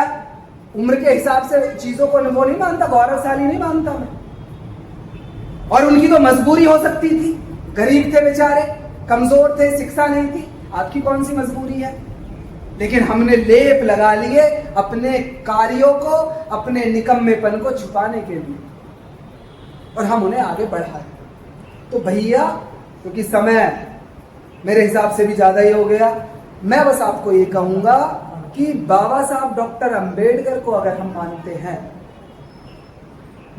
उम्र के हिसाब से चीजों को वो नहीं मानता, गौरवशाली नहीं मानता मैं। और उनकी तो मजबूरी हो सकती थी, गरीब थे बेचारे, कमजोर थे, शिक्षा नहीं थी, आपकी कौन सी मजबूरी है? लेकिन हमने लेप लगा लिए अपने कार्यों को, अपने निकम्मेपन को छुपाने के लिए, और हम उन्हें आगे बढ़ाए। तो भैया, क्योंकि समय मेरे हिसाब से भी ज्यादा ही हो गया, मैं बस आपको ये कहूंगा कि बाबा साहब डॉक्टर अंबेडकर को अगर हम मानते हैं,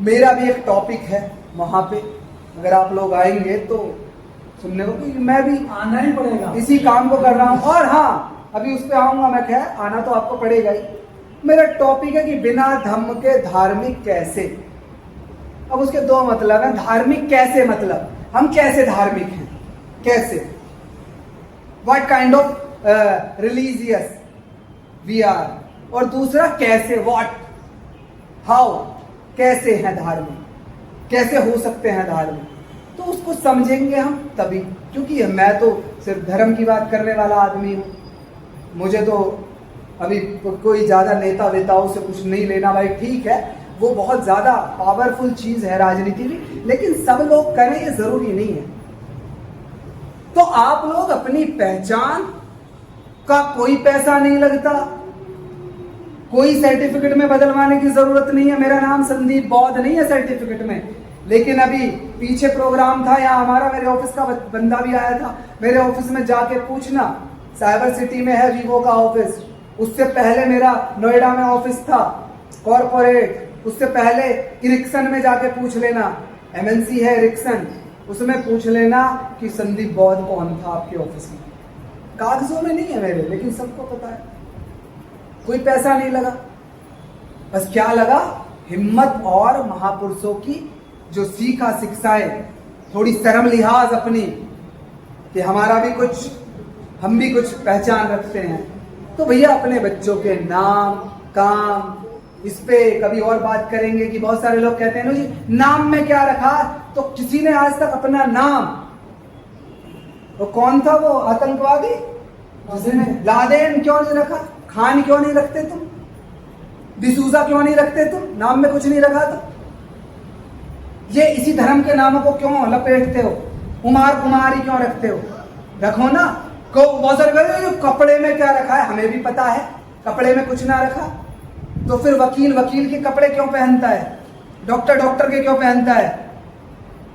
मेरा भी एक टॉपिक है वहां पे, अगर आप लोग आएंगे तो सुनने को, क्योंकि मैं भी आना ही पड़ेगा, इसी काम को कर रहा हूं। और हाँ, अभी उस पर आऊंगा मैं, खैर आना तो आपको पड़ेगा ही। मेरा टॉपिक है कि बिना धम्म के धार्मिक कैसे। अब उसके दो मतलब है। धार्मिक कैसे मतलब हम कैसे धार्मिक हैं, कैसे, what kind of religious we are, और दूसरा कैसे, व्हाट, हाउ, कैसे हैं धार्मिक, कैसे हो सकते हैं धार्मिक। तो उसको समझेंगे हम तभी, क्योंकि मैं तो सिर्फ धर्म की बात करने वाला आदमी हूं। मुझे तो अभी कोई ज्यादा नेता वेताओं से कुछ नहीं लेना। भाई ठीक है, वो बहुत ज्यादा पावरफुल चीज है राजनीति भी, लेकिन सब लोग करें ये जरूरी नहीं है। तो आप लोग अपनी पहचान का कोई पैसा नहीं लगता, कोई सर्टिफिकेट में बदलवाने की जरूरत नहीं है। मेरा नाम संदीप बौद्ध नहीं है सर्टिफिकेट में, लेकिन अभी पीछे प्रोग्राम था यहाँ हमारा, मेरे ऑफिस का बंदा भी आया था। मेरे ऑफिस में जाके पूछना, साइबर सिटी में है वीवो का ऑफिस, उससे पहले मेरा नोएडा में ऑफिस था कॉर्पोरेट, उससे पहले इरिक्सन में जाके पूछ लेना, एमएनसी है इरिक्सन, उसमें पूछ लेना कि संदीप बौद्ध कौन था आपके ऑफिस में। कागजों में नहीं है मेरे, लेकिन सबको पता है। कोई पैसा नहीं लगा, बस क्या लगा, हिम्मत और महापुरुषों की जो सीखा शिक्षाएं, थोड़ी शर्म लिहाज अपनी कि हमारा भी कुछ, हम भी कुछ पहचान रखते हैं। तो भैया अपने बच्चों के नाम, काम, इस पे कभी और बात करेंगे कि बहुत सारे लोग कहते हैं ना जी नाम में क्या रखा, तो किसी ने आज तक अपना नाम, तो कौन था वो आतंकवादी जिसने लादेन क्यों नहीं रखा, खान क्यों नहीं रखते तुम, डिसूजा क्यों नहीं रखते तुम, नाम में कुछ नहीं रखा तो ये इसी धर्म के नामों को क्यों लपेटते हो, कुमार कुमारी क्यों रखते हो, रखो ना। को बहुत सारे कपड़े में क्या रखा है, हमें भी पता है कपड़े में कुछ ना रखा, तो फिर वकील वकील के कपड़े क्यों पहनता है, डॉक्टर डॉक्टर के क्यों पहनता है।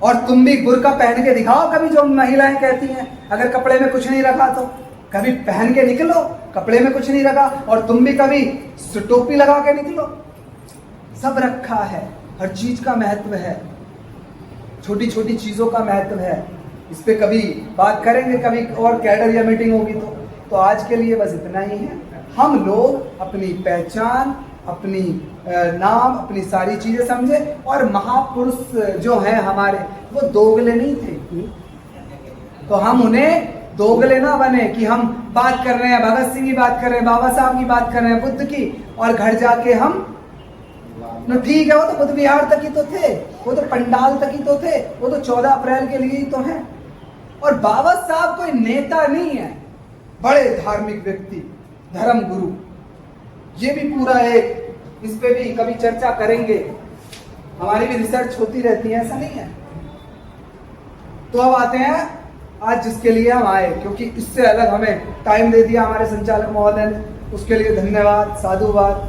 और तुम भी बुर्का पहन के दिखाओ कभी, जो महिलाएं कहती हैं अगर कपड़े में कुछ नहीं रखा तो कभी पहन के निकलो, कपड़े में कुछ नहीं रखा। और तुम भी कभी टोपी लगा के निकलो, सब रखा है, हर चीज का महत्व है, छोटी छोटी चीजों का महत्व है। इस पे कभी बात करेंगे, कभी और कैडर या मीटिंग होगी तो आज के लिए बस इतना ही है। हम लोग अपनी पहचान, अपनी नाम, अपनी सारी चीजें समझे, और महापुरुष जो हैं हमारे वो दोगले नहीं थे, तो हम उन्हें दोगले ना बने कि हम बात कर रहे हैं भगत सिंह की बात कर रहे हैं, बाबा साहब की बात कर रहे हैं, बुद्ध की, और घर जाके हम ठीक है वो तो बुद्ध विहार तक ही तो थे, वो तो पंडाल तक ही तो थे, वो तो 14 अप्रैल के लिए ही तो है। और बाबा साहब कोई नेता नहीं है, बड़े धार्मिक व्यक्ति, धर्म गुरु। ये भी पूरा एक, इस पे भी कभी चर्चा करेंगे, हमारी भी रिसर्च होती रहती है, ऐसा नहीं है। तो अब आते हैं आज जिसके लिए हम आए, क्योंकि इससे अलग हमें टाइम दे दिया हमारे संचालक महोदय ने, उसके लिए धन्यवाद, साधुवाद।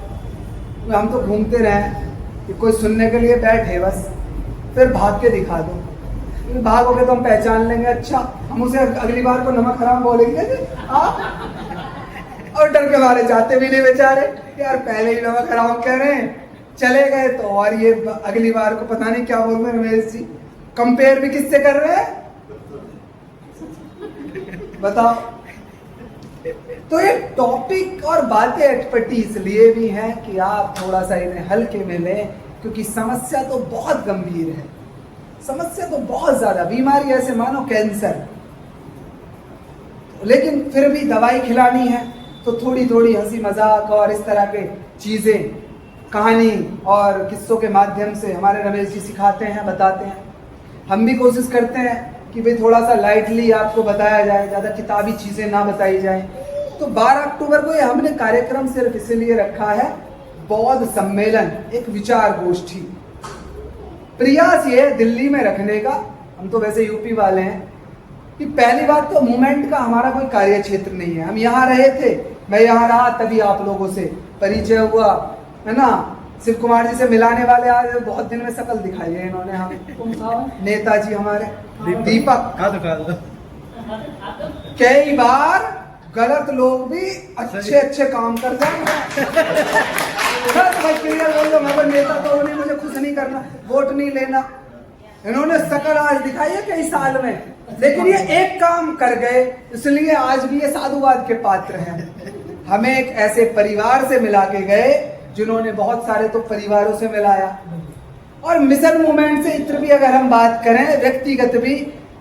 हम तो घूमते रहे कि कोई सुनने के लिए बैठे बस, फिर भाग के दिखा दो, भागोगे तो हम पहचान लेंगे, अच्छा हम उसे अगली बार को नमक हराम बोलेंगे और डर के मारे जाते भी नहीं बेचारे, यार पहले ही नमक हराम कह रहे हैं, चले गए तो और ये अगली बार को पता नहीं क्या बोल रहे हैं। रमेश जी कंपेयर भी किससे कर रहे हैं, बताओ। तो ये टॉपिक और बातें अटपटी इसलिए भी हैं कि आप थोड़ा सा इन्हें हल्के में लें, क्योंकि समस्या तो बहुत गंभीर है, समस्या तो बहुत ज्यादा, बीमारी ऐसे मानो कैंसर, लेकिन फिर भी दवाई खिलानी है तो थोड़ी थोड़ी हंसी मजाक और इस तरह के चीजें, कहानी और किस्सों के माध्यम से हमारे रमेश जी सिखाते हैं, बताते हैं। हम भी कोशिश करते हैं कि भाई थोड़ा सा लाइटली आपको बताया जाए, ज़्यादा किताबी चीज़ें ना बताई जाएं। तो 12 अक्टूबर को ये हमने कार्यक्रम सिर्फ इसलिए रखा है, बौद्ध सम्मेलन, एक विचार गोष्ठी, प्रयास ये है दिल्ली में रखने का। हम तो वैसे यूपी वाले हैं कि पहली बात तो मूवमेंट का हमारा कोई कार्य क्षेत्र नहीं है। हम यहाँ रहे थे, मैं यहाँ रहा, तभी आप लोगों से परिचय हुआ, है ना। शिव कुमार जी से मिलाने वाले आज बहुत दिन में शकल दिखाई है इन्होंने हमें, नेताजी हमारे दीपक। कई बार गलत लोग भी अच्छे काम कर जाएंगे। नेता तो उन्हें मुझे खुश नहीं करना, वोट नहीं लेना, इन्होंने शकल आज दिखाई है कई साल में, लेकिन ये एक काम कर गए, इसलिए आज भी ये साधुवाद के पात्र हैं। हमें एक ऐसे परिवार से मिला के गए जिन्होंने बहुत सारे तो परिवारों से मिलाया। और मिशन मूवमेंट से इत्र भी अगर हम बात करें व्यक्तिगत भी,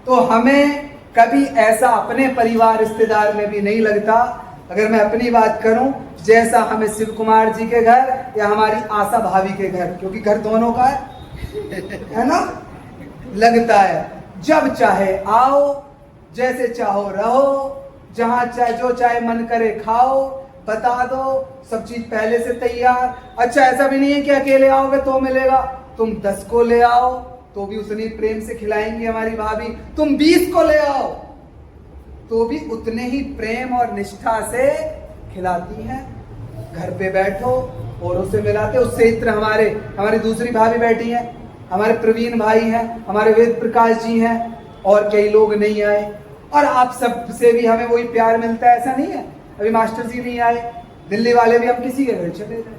तो हमें कभी ऐसा अपने परिवार रिश्तेदार में भी नहीं लगता, अगर मैं अपनी बात करूं, जैसा हमें शिव कुमार जी के घर या हमारी आशा भाभी के घर, क्योंकि घर दोनों का है ना, लगता है। जब चाहे आओ, जैसे चाहो रहो, जहां चाहे जो चाहे मन करे खाओ, बता दो, सब चीज पहले से तैयार। अच्छा, ऐसा भी नहीं है कि अकेले आओगे तो मिलेगा, तुम 10 को ले आओ तो भी उतनी प्रेम से खिलाएंगी हमारी भाभी, तुम 20 को ले आओ तो भी उतने ही प्रेम और निष्ठा से खिलाती हैं। घर पे बैठो और उससे मिलाते, उससे इत्र हमारी दूसरी भाभी बैठी है, हमारे प्रवीण भाई हैं, हमारे वेद प्रकाश जी हैं, और कई लोग नहीं आए, और आप सब से भी हमें वही प्यार मिलता है, ऐसा नहीं है। अभी मास्टर जी नहीं आए, दिल्ली वाले भी हम किसी के घर चले गए।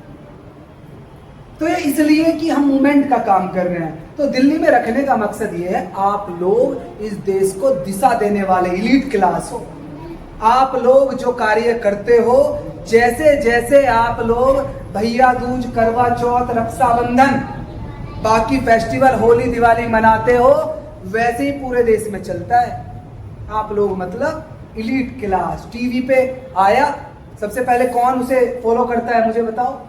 तो ये इसलिए कि हम मूवमेंट का काम कर रहे हैं। तो दिल्ली में रखने का मकसद ये है, आप लोग इस देश को दिशा देने वाले इलीट क्लास हो। आप लोग जो कार्य करते हो, जैसे जैसे आप लोग भैया दूज, करवा चौथ, रक्षाबंधन, बाकी फेस्टिवल, होली, दिवाली मनाते हो, वैसे ही पूरे देश में चलता है। आप लोग मतलब इलीट क्लास। टीवी पे आया, सबसे पहले कौन उसे फॉलो करता है मुझे बताओ?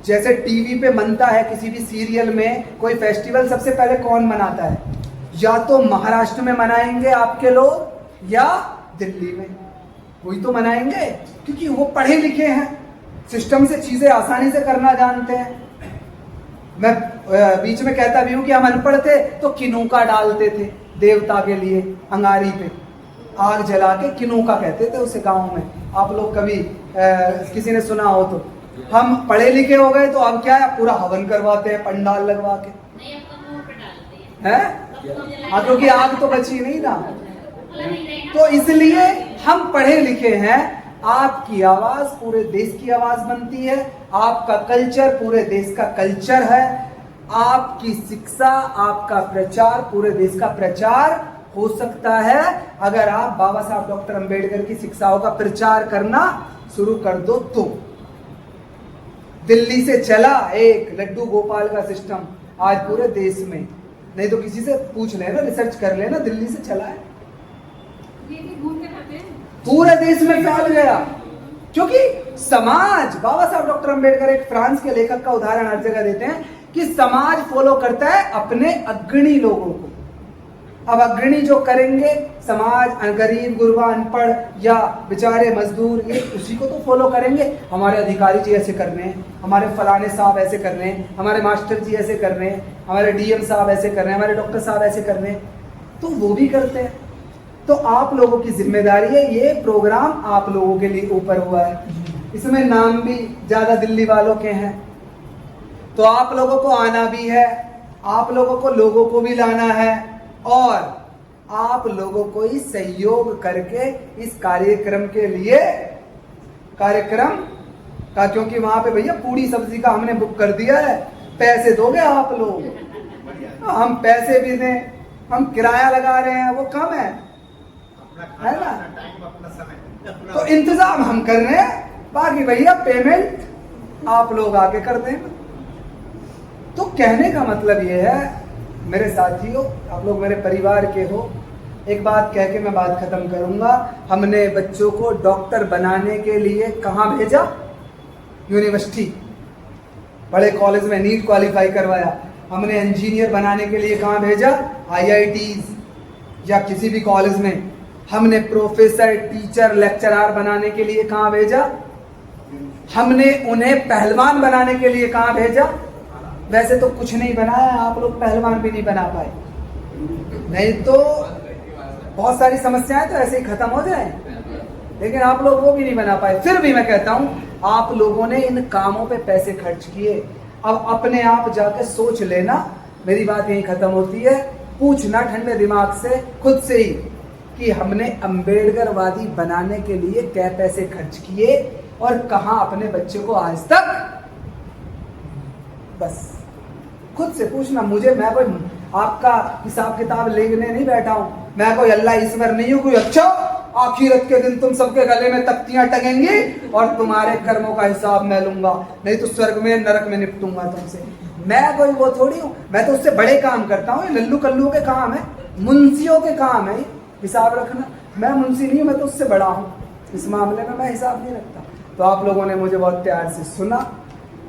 जैसे टीवी पे मनता है किसी भी सीरियल में कोई फेस्टिवल, सबसे पहले कौन मनाता है? या तो महाराष्ट्र में मनाएंगे आपके लोग, या दिल्ली में, वही तो मनाएंगे, क्योंकि वो पढ़े लिखे हैं, सिस्टम से चीजें आसानी से करना जानते हैं। मैं बीच में कहता भी हूं कि हम अनपढ़ थे तो किनूका डालते थे देवता के लिए, अंगारी पे आग जला के, किनूका कहते थे उसे गांव में। आप लोग कभी किसी ने सुना हो तो। हम पढ़े लिखे हो गए तो अब क्या है, पूरा हवन करवाते हैं पंडाल लगवा के, हैं? हाँ, क्योंकि आग तो बची नहीं ना। तो इसलिए हम पढ़े लिखे हैं, आपकी आवाज पूरे देश की आवाज बनती है, आपका कल्चर पूरे देश का कल्चर है, आपकी शिक्षा, आपका प्रचार पूरे देश का प्रचार हो सकता है अगर आप बाबा साहब डॉक्टर अंबेडकर की शिक्षाओं का प्रचार करना शुरू कर दो तो। दिल्ली से चला एक लड्डू गोपाल का सिस्टम आज पूरे देश में, नहीं तो किसी से पूछ लेना, रिसर्च कर लेना, दिल्ली से चला है, पूरे देश में फैल गया। क्योंकि समाज, बाबा साहब डॉक्टर अंबेडकर एक फ्रांस के लेखक का उदाहरण हर जगह देते हैं कि समाज फॉलो करता है अपने अग्रणी लोगों को। अब अग्रणी जो करेंगे, समाज, गरीब गुरबा, अनपढ़ या बेचारे मजदूर, ये उसी को तो फॉलो करेंगे। हमारे अधिकारी जी ऐसे कर रहे हैं, हमारे फलाने साहब ऐसे कर रहे हैं, हमारे मास्टर जी ऐसे कर रहे हैं, हमारे डीएम साहब ऐसे कर रहे हैं, हमारे डॉक्टर साहब ऐसे कर रहे हैं, तो वो भी करते हैं। तो आप लोगों की जिम्मेदारी है, ये प्रोग्राम आप लोगों के लिए ऊपर हुआ है, इसमें नाम भी ज्यादा दिल्ली वालों के हैं, तो आप लोगों को आना भी है, आप लोगों को लोगों को भी लाना है, और आप लोगों को ही सहयोग करके इस कार्यक्रम के लिए, कार्यक्रम का, क्योंकि वहां पे भैया पूरी सब्जी का हमने बुक कर दिया है, पैसे दोगे आप लोग? हम पैसे भी दें, हम किराया लगा रहे हैं, वो कम है ना, तो इंतजाम हम कर रहे हैं, बाकी भैया पेमेंट आप लोग आके कर देना। तो कहने का मतलब ये है मेरे साथियों, आप लोग मेरे परिवार के हो, एक बात कह के मैं बात खत्म करूंगा। हमने बच्चों को डॉक्टर बनाने के लिए कहाँ भेजा? यूनिवर्सिटी, बड़े कॉलेज में नीट क्वालिफाई करवाया। हमने इंजीनियर बनाने के लिए कहाँ भेजा? IITs या किसी भी कॉलेज में। हमने प्रोफेसर, टीचर, लेक्चरर बनाने के लिए कहाँ भेजा? हमने उन्हें पहलवान बनाने के लिए कहाँ भेजा? वैसे तो कुछ नहीं बनाया, आप लोग पहलवान भी नहीं बना पाए, नहीं तो बहुत सारी समस्याएं तो ऐसे ही खत्म हो जाए, लेकिन आप लोग वो भी नहीं बना पाए। फिर भी मैं कहता हूं, आप लोगों ने इन कामों पे पैसे खर्च किए, अब अपने आप जाके सोच लेना। मेरी बात यही खत्म होती है, पूछना ठंडे दिमाग से खुद से ही कि हमने अम्बेडकरवादी बनाने के लिए क्या पैसे खर्च किए और कहां अपने बच्चे को आज तक, बस खुद से पूछना। मैं कोई आपका हिसाब किताब लेने नहीं बैठा हूं, मैं कोई अल्लाह ईश्वर नहीं हूं कोई। अच्छा, आखिरत के दिन तुम सबके गले में तख्तियां टंगेंगी और तुम्हारे कर्मों का हिसाब मैं लूंगा, नहीं तो स्वर्ग में नरक में निपटूंगा तुमसे। मैं कोई वो थोड़ी हूं, मैं तो उससे बड़े काम करता हूँ। ये लल्लू कल्लू के काम है, मुंशियों के काम है हिसाब रखना। मैं मुंशी नहीं हूं, मैं तो उससे बड़ा हूँ, इस मामले में मैं हिसाब नहीं रखता। तो आप लोगों ने मुझे बहुत प्यार से सुना,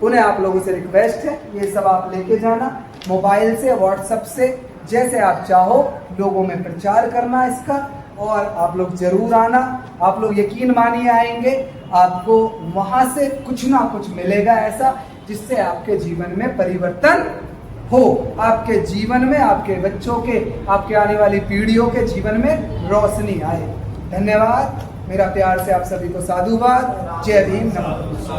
उन्हें आप लोगों से रिक्वेस्ट है ये सब आप लेके जाना, मोबाइल से, व्हाट्सएप से, जैसे आप चाहो लोगों में प्रचार करना इसका, और आप लोग जरूर आना। आप लोग यकीन मानिए आएंगे, आपको वहां से कुछ ना कुछ मिलेगा ऐसा जिससे आपके जीवन में परिवर्तन हो, आपके जीवन में, आपके बच्चों के, आपके आने वाली पीढ़ियों के जीवन में रोशनी आए। धन्यवाद, मेरा प्यार से आप सभी को साधुवाद। जय भीम, नमः।